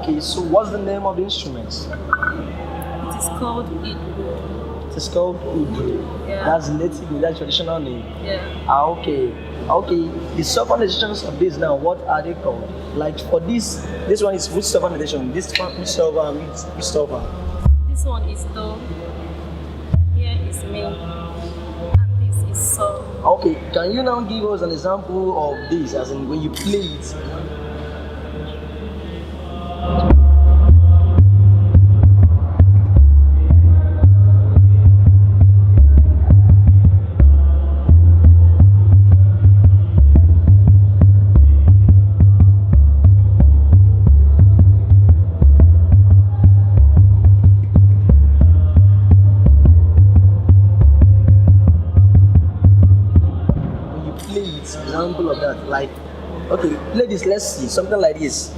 Okay, so what's the name of the instrument? It is called Idu. It's called Udu. Yeah. That's native, that's traditional name. Yeah. Okay. Okay. The software of this now, what are they called? Like for this one is which software edition? This one, which software, which software? This one is Do. Here is Me. And this is So. Okay, can you now give us an example of this, as in when you play it? When you play it, example of that, like, okay, play this, let's see, something like this.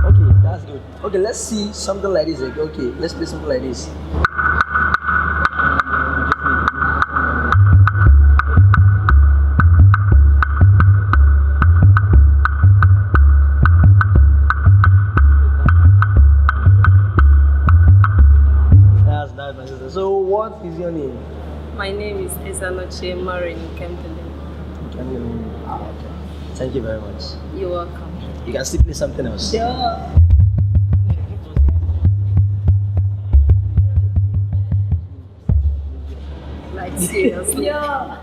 Okay, that's good. Okay, let's see something like this. Okay, let's play something like this. That's nice, my sister. So, what is your name? My name is Ezanoche Marin Kempele. Okay. Thank you very much. You're welcome. You can still play something else. Like seriously. Yeah.